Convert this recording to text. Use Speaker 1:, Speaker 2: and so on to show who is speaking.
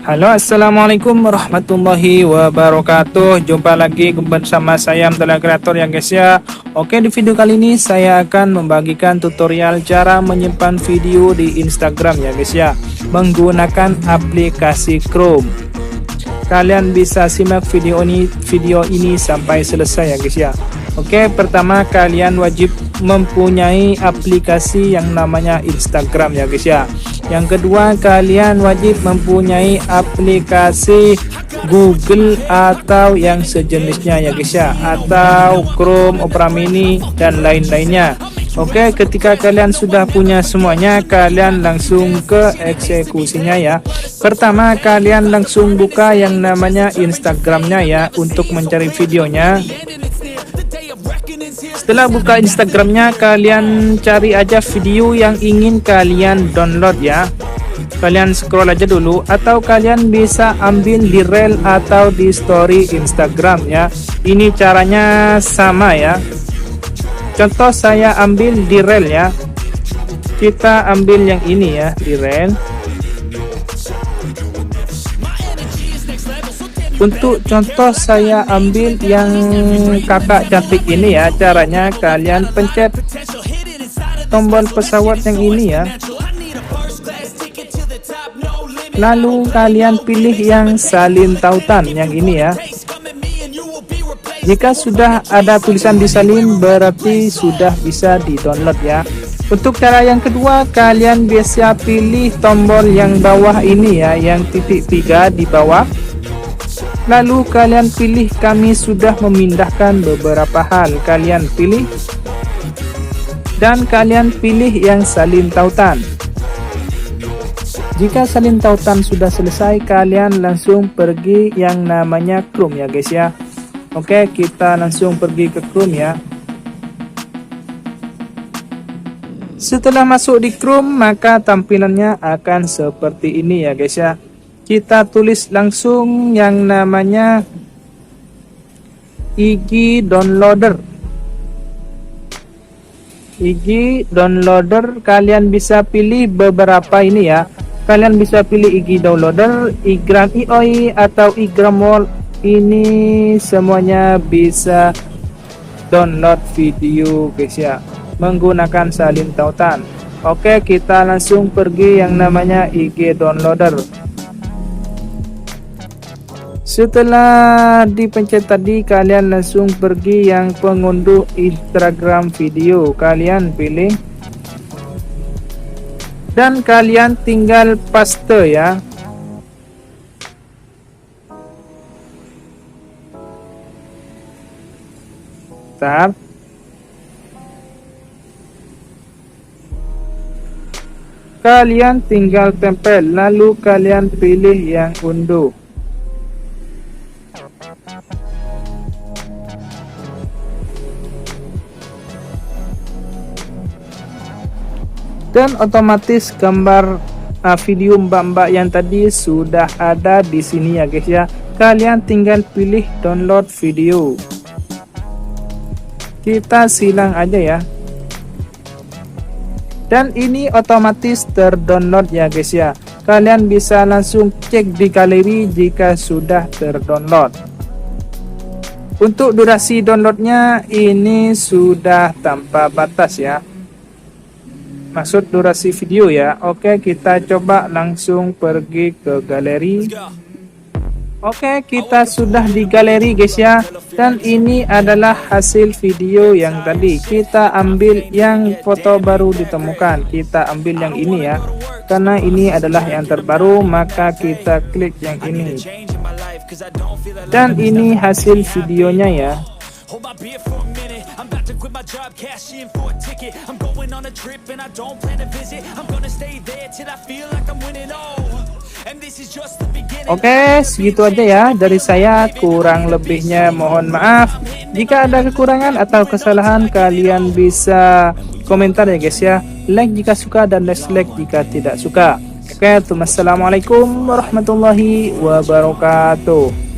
Speaker 1: Halo, assalamualaikum warahmatullahi wabarakatuh. Jumpa lagi bersama saya Abdullah Kreator ya guys ya. Oke, di video kali ini saya akan membagikan tutorial cara menyimpan video di Instagram ya guys ya, menggunakan aplikasi Chrome. Kalian bisa simak video ini sampai selesai ya guys ya. Oke, pertama kalian wajib mempunyai aplikasi yang namanya Instagram ya guys ya. Yang kedua, kalian wajib mempunyai aplikasi Google atau yang sejenisnya ya guys ya, atau Chrome, Opera Mini dan lain-lainnya. Oke, ketika kalian sudah punya semuanya, kalian langsung ke eksekusinya ya. Pertama, kalian langsung buka yang namanya Instagramnya ya untuk mencari videonya. Setelah buka Instagramnya, kalian cari aja video yang ingin kalian download ya. Kalian scroll aja dulu, atau kalian bisa ambil di reel atau di story Instagram ya. Ini caranya sama ya. Contoh saya ambil di reel ya. Kita ambil yang ini ya, di reel. Untuk contoh saya ambil yang kakak cantik ini ya. Caranya kalian pencet tombol pesawat yang ini ya. Lalu kalian pilih yang salin tautan yang ini ya. Jika sudah ada tulisan disalin, berarti sudah bisa di-download ya. Untuk cara yang kedua, kalian biasa pilih tombol yang bawah ini ya, yang titik 3 di bawah. Lalu kalian pilih kami sudah memindahkan beberapa hal. Kalian pilih dan kalian pilih yang salin tautan. Jika salin tautan sudah selesai, kalian langsung pergi yang namanya Chrome ya guys ya. Oke, kita langsung pergi ke Chrome ya. Setelah masuk di Chrome, maka tampilannya akan seperti ini ya guys ya. Kita tulis langsung yang namanya IG Downloader. IG Downloader, kalian bisa pilih beberapa ini ya. Kalian bisa pilih IG Downloader, Igram IOI atau Igram Wall. Ini semuanya bisa download video guys ya, menggunakan salin tautan. Oke, kita langsung pergi yang namanya IG Downloader. Setelah dipencet tadi, kalian langsung pergi yang pengunduh Instagram video. Kalian pilih dan kalian tinggal paste ya. Bentar. Kalian tinggal tempel, lalu kalian pilih yang unduh. Dan otomatis gambar video mbak-mbak yang tadi sudah ada di sini ya guys ya. Kalian tinggal pilih download video. Kita silang aja ya. Dan ini otomatis terdownload ya guys ya. Kalian bisa langsung cek di galeri jika sudah terdownload. Untuk durasi downloadnya ini sudah tanpa batas ya. Maksud durasi video ya. Oke, kita coba langsung pergi ke galeri. Oke, kita sudah di galeri guys ya. Dan ini adalah hasil video yang tadi. Kita ambil yang foto baru ditemukan. Kita ambil yang ini ya. Karena ini adalah yang terbaru, maka kita klik yang ini. Dan ini hasil videonya ya. Oke, segitu aja ya dari saya. Kurang lebihnya mohon maaf. Jika ada kekurangan atau kesalahan, kalian bisa komentar ya guys ya. Like jika suka dan dislike jika tidak suka. Oke, assalamualaikum warahmatullahi wabarakatuh.